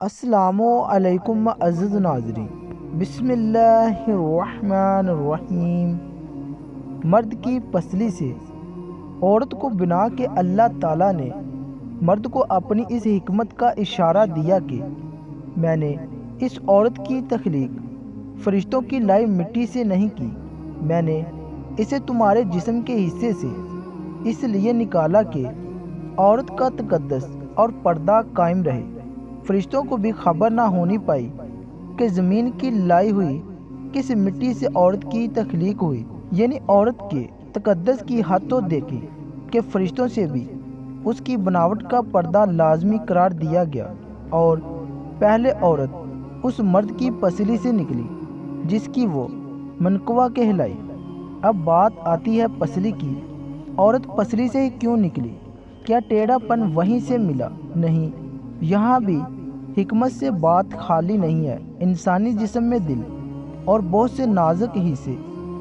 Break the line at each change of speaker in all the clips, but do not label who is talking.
السلام علیکم عزیز ناظرین، بسم اللہ الرحمن الرحیم۔ مرد کی پسلی سے عورت کو بنا کے اللہ تعالیٰ نے مرد کو اپنی اس حکمت کا اشارہ دیا کہ میں نے اس عورت کی تخلیق فرشتوں کی لائی مٹی سے نہیں کی، میں نے اسے تمہارے جسم کے حصے سے اس لیے نکالا کہ عورت کا تقدس اور پردہ قائم رہے۔ فرشتوں کو بھی خبر نہ ہونی پائی کہ زمین کی لائی ہوئی کس مٹی سے عورت کی تخلیق ہوئی، یعنی عورت کے تقدس کی حد تو دیکھی کہ فرشتوں سے بھی اس کی بناوٹ کا پردہ لازمی قرار دیا گیا، اور پہلے عورت اس مرد کی پسلی سے نکلی جس کی وہ منقوہ کہلائی۔ اب بات آتی ہے پسلی کی۔ عورت پسلی سے ہی کیوں نکلی؟ کیا ٹیڑھا پن وہیں سے ملا؟ نہیں، یہاں بھی حکمت سے بات خالی نہیں ہے۔ انسانی جسم میں دل اور بہت سے نازک حصے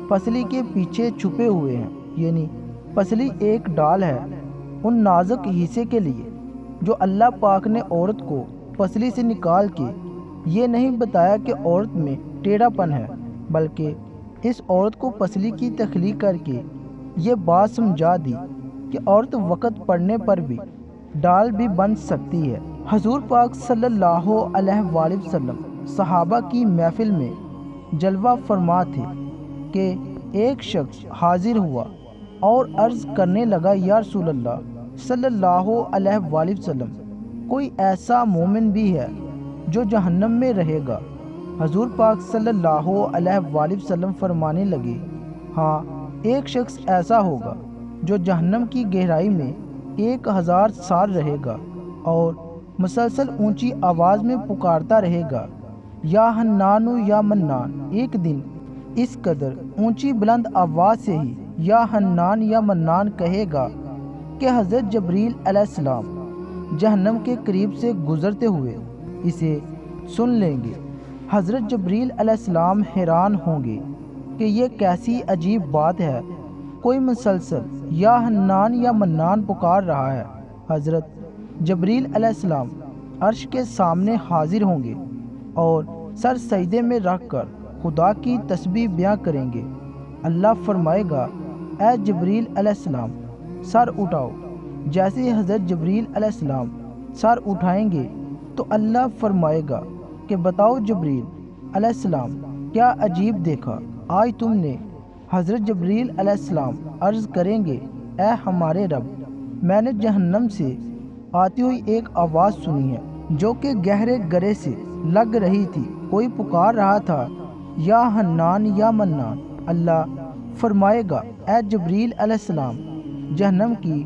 پسلی کے پیچھے چھپے ہوئے ہیں، یعنی پسلی ایک ڈال ہے ان نازک حصے کے لیے جو اللہ پاک نے عورت کو پسلی سے نکال کے یہ نہیں بتایا کہ عورت میں ٹیڑھا پن ہے، بلکہ اس عورت کو پسلی کی تخلیق کر کے یہ بات سمجھا دی کہ عورت وقت پڑنے پر بھی ڈال بھی بن سکتی ہے۔ حضور پاک صلی اللہ علیہ وآلہ وسلم صحابہ کی محفل میں جلوہ فرما تھے کہ ایک شخص حاضر ہوا اور عرض کرنے لگا، یا رسول اللہ صلی اللہ علیہ وآلہ وسلم، کوئی ایسا مومن بھی ہے جو جہنم میں رہے گا؟ حضور پاک صلی اللہ علیہ وآلہ وسلم فرمانے لگے، ہاں، ایک شخص ایسا ہوگا جو جہنم کی گہرائی میں 1000 سال رہے گا اور مسلسل اونچی آواز میں پکارتا رہے گا، یا حنان یا منان۔ ایک دن اس قدر اونچی بلند آواز سے ہی یا حنان یا منان کہے گا کہ حضرت جبریل علیہ السلام جہنم کے قریب سے گزرتے ہوئے اسے سن لیں گے۔ حضرت جبریل علیہ السلام حیران ہوں گے کہ یہ کیسی عجیب بات ہے، کوئی مسلسل یا حنان یا منان پکار رہا ہے۔ حضرت جبریل علیہ السلام عرش کے سامنے حاضر ہوں گے اور سر سجدے میں رکھ کر خدا کی تسبیح بیان کریں گے۔ اللہ فرمائے گا، اے جبریل علیہ السلام سر اٹھاؤ۔ جیسے ہی حضرت جبریل علیہ السلام سر اٹھائیں گے تو اللہ فرمائے گا کہ بتاؤ جبریل علیہ السلام، کیا عجیب دیکھا آج تم نے؟ حضرت جبریل علیہ السلام عرض کریں گے، اے ہمارے رب، میں نے جہنم سے آتی ہوئی ایک آواز سنی ہے جو کہ گہرے گرے سے لگ رہی تھی، کوئی پکار رہا تھا، یا حنان یا منان۔ اللہ فرمائے گا، اے جبریل علیہ السلام، جہنم کی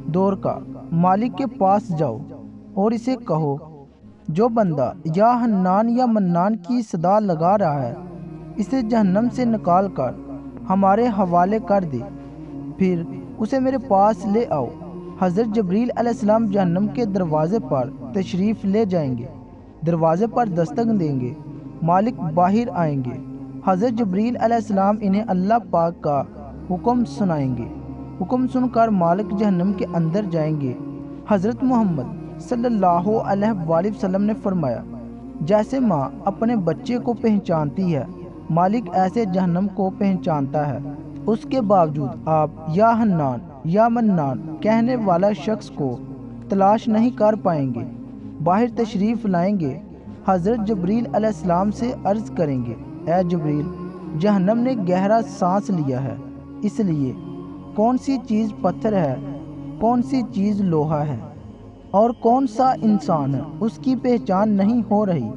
دور کا مالک کے پاس جاؤ اور اسے کہو جو بندہ یا حنان یا منان کی صدا لگا رہا ہے اسے جہنم سے نکال کر ہمارے حوالے کر دے، پھر اسے میرے پاس لے آؤ۔ حضرت جبریل علیہ السلام جہنم کے دروازے پر تشریف لے جائیں گے، دروازے پر دستک دیں گے، مالک باہر آئیں گے۔ حضرت جبریل علیہ السلام انہیں اللہ پاک کا حکم سنائیں گے۔ حکم سن کر مالک جہنم کے اندر جائیں گے۔ حضرت محمد صلی اللہ علیہ وآلہ وسلم نے فرمایا، جیسے ماں اپنے بچے کو پہچانتی ہے، مالک ایسے جہنم کو پہچانتا ہے۔ اس کے باوجود آپ یا حنان یا منان کہنے والا شخص کو تلاش نہیں کر پائیں گے۔ باہر تشریف لائیں گے، حضرت جبریل علیہ السلام سے عرض کریں گے، اے جبریل، جہنم نے گہرا سانس لیا ہے، اس لیے کون سی چیز پتھر ہے، کون سی چیز لوہا ہے اور کون سا انسان ہے، اس کی پہچان نہیں ہو رہی۔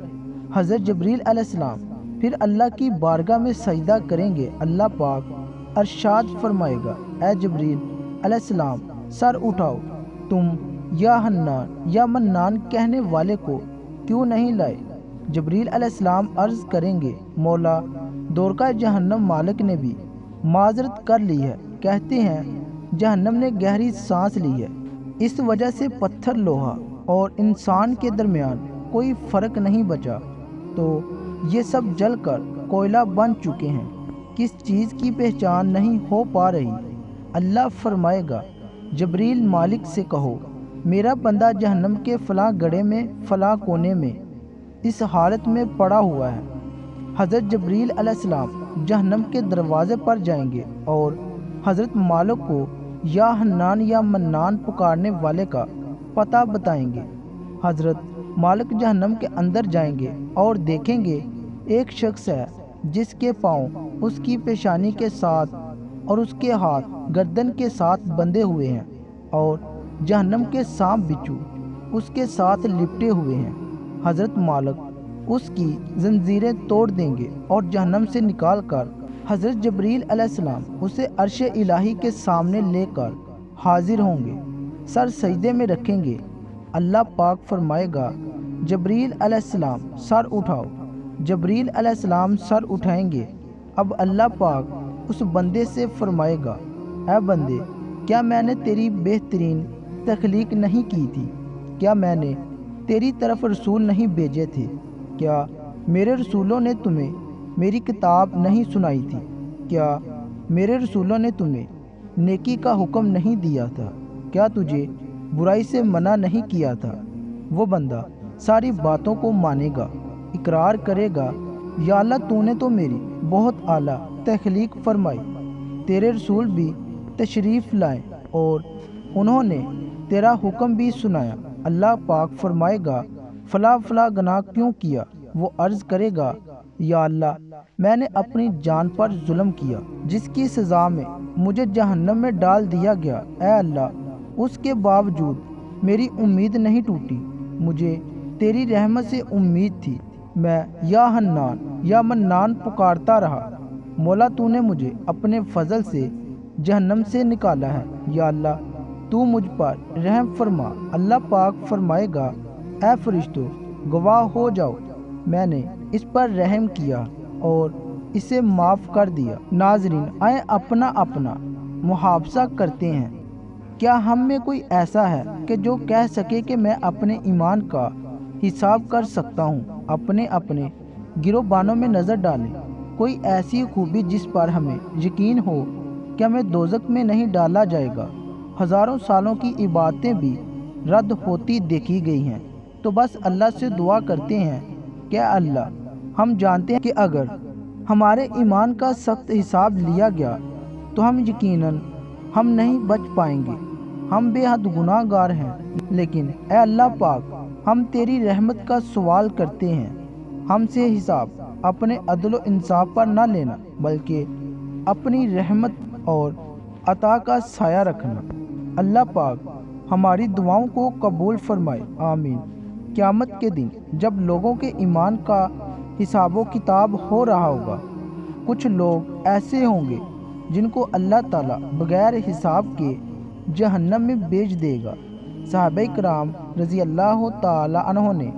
حضرت جبریل علیہ السلام پھر اللہ کی بارگاہ میں سجدہ کریں گے۔ اللہ پاک ارشاد فرمائے گا، اے جبریل علیہ السلام سر اٹھاؤ، تم یا حنان یا منان کہنے والے کو کیوں نہیں لائے؟ جبریل علیہ السلام عرض کریں گے، مولا، دورکا جہنم مالک نے بھی معذرت کر لی ہے، کہتے ہیں جہنم نے گہری سانس لی ہے، اس وجہ سے پتھر، لوہا اور انسان کے درمیان کوئی فرق نہیں بچا، تو یہ سب جل کر کوئلہ بن چکے ہیں، کس چیز کی پہچان نہیں ہو پا رہی۔ اللہ فرمائے گا، جبریل، مالک سے کہو میرا بندہ جہنم کے فلاں گڑھے میں فلاں کونے میں اس حالت میں پڑا ہوا ہے۔ حضرت جبریل علیہ السلام جہنم کے دروازے پر جائیں گے اور حضرت مالک کو یا حنان یا منان پکارنے والے کا پتہ بتائیں گے۔ حضرت مالک جہنم کے اندر جائیں گے اور دیکھیں گے ایک شخص ہے جس کے پاؤں اس کی پیشانی کے ساتھ اور اس کے ہاتھ گردن کے ساتھ بندھے ہوئے ہیں اور جہنم کے سانپ بچھو اس کے ساتھ لپٹے ہوئے ہیں۔ حضرت مالک اس کی زنجیریں توڑ دیں گے اور جہنم سے نکال کر حضرت جبریل علیہ السلام اسے عرش الہی کے سامنے لے کر حاضر ہوں گے، سر سجدے میں رکھیں گے۔ اللہ پاک فرمائے گا جبریل علیہ السلام سر اٹھاؤ۔ جبریل علیہ السلام سر اٹھائیں گے۔ اب اللہ پاک اس بندے سے فرمائے گا، اے بندے، کیا میں نے تیری بہترین تخلیق نہیں کی تھی؟ کیا میں نے تیری طرف رسول نہیں بھیجے تھے؟ کیا میرے رسولوں نے تمہیں میری کتاب نہیں سنائی تھی؟ کیا میرے رسولوں نے تمہیں نیکی کا حکم نہیں دیا تھا؟ کیا تجھے برائی سے منع نہیں کیا تھا؟ وہ بندہ ساری باتوں کو مانے گا، اقرار کرے گا، یا اللہ تو نے تو میری بہت اعلیٰ تخلیق فرمائی، تیرے رسول بھی تشریف لائے اور انہوں نے تیرا حکم بھی سنایا۔ اللہ پاک فرمائے گا فلاں فلاں گناہ کیوں کیا؟ وہ عرض کرے گا یا اللہ میں نے اپنی جان پر ظلم کیا جس کی سزا میں مجھے جہنم میں ڈال دیا گیا۔ اے اللہ اس کے باوجود میری امید نہیں ٹوٹی، مجھے تیری رحمت سے امید تھی، میں یا حنان یا منان پکارتا رہا۔ مولا تو نے مجھے اپنے فضل سے جہنم سے نکالا ہے، یا اللہ تو مجھ پر رحم فرما۔ اللہ پاک فرمائے گا اے فرشتوں گواہ ہو جاؤ، میں نے اس پر رحم کیا اور اسے معاف کر دیا۔ ناظرین آئیں اپنا اپنا محاسبہ کرتے ہیں۔ کیا ہم میں کوئی ایسا ہے کہ جو کہہ سکے کہ میں اپنے ایمان کا حساب کر سکتا ہوں؟ اپنے اپنے گروبانوں میں نظر ڈالیں، کوئی ایسی خوبی جس پر ہمیں یقین ہو کہ ہمیں دوزخ میں نہیں ڈالا جائے گا۔ ہزاروں سالوں کی عبادتیں بھی رد ہوتی دیکھی گئی ہیں، تو بس اللہ سے دعا کرتے ہیں کہ اللہ ہم جانتے ہیں کہ اگر ہمارے ایمان کا سخت حساب لیا گیا تو یقیناً ہم نہیں بچ پائیں گے، ہم بے حد گناہ گار ہیں۔ لیکن اے اللہ پاک ہم تیری رحمت کا سوال کرتے ہیں، ہم سے حساب اپنے عدل و انصاف پر نہ لینا بلکہ اپنی رحمت اور عطا کا سایہ رکھنا۔ اللہ پاک ہماری دعاؤں کو قبول فرمائے، آمین۔ قیامت کے دن جب لوگوں کے ایمان کا حساب و کتاب ہو رہا ہوگا، کچھ لوگ ایسے ہوں گے جن کو اللہ تعالیٰ بغیر حساب کے جہنم میں بھیج دے گا۔ صحابہ کرام رضی اللہ تعالیٰ عنہ نے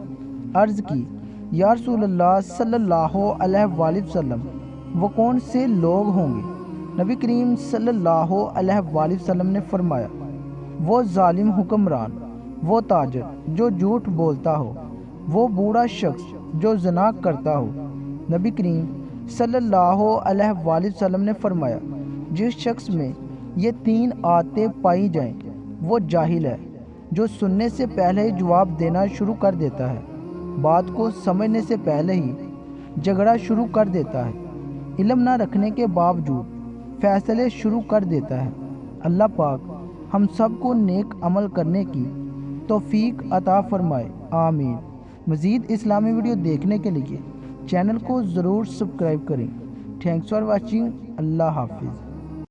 عرض کی، یا رسول اللہ صلی اللہ علیہ وآلہ وسلم وہ کون سے لوگ ہوں گے؟ نبی کریم صلی اللہ علیہ وآلہ وسلم نے فرمایا، وہ ظالم حکمران، وہ تاجر جو جھوٹ بولتا ہو، وہ بوڑھا شخص جو زنا کرتا ہو۔ نبی کریم صلی اللہ علیہ وآلہ وسلم نے فرمایا، جس شخص میں یہ تین عادتیں پائی جائیں وہ جاہل ہے، جو سننے سے پہلے ہی جواب دینا شروع کر دیتا ہے، بات کو سمجھنے سے پہلے ہی جھگڑا شروع کر دیتا ہے، علم نہ رکھنے کے باوجود فیصلے شروع کر دیتا ہے۔ اللہ پاک ہم سب کو نیک عمل کرنے کی توفیق عطا فرمائے، آمین۔ مزید اسلامی ویڈیو دیکھنے کے لیے چینل کو ضرور سبسکرائب کریں۔ Thanks for watching. اللہ حافظ۔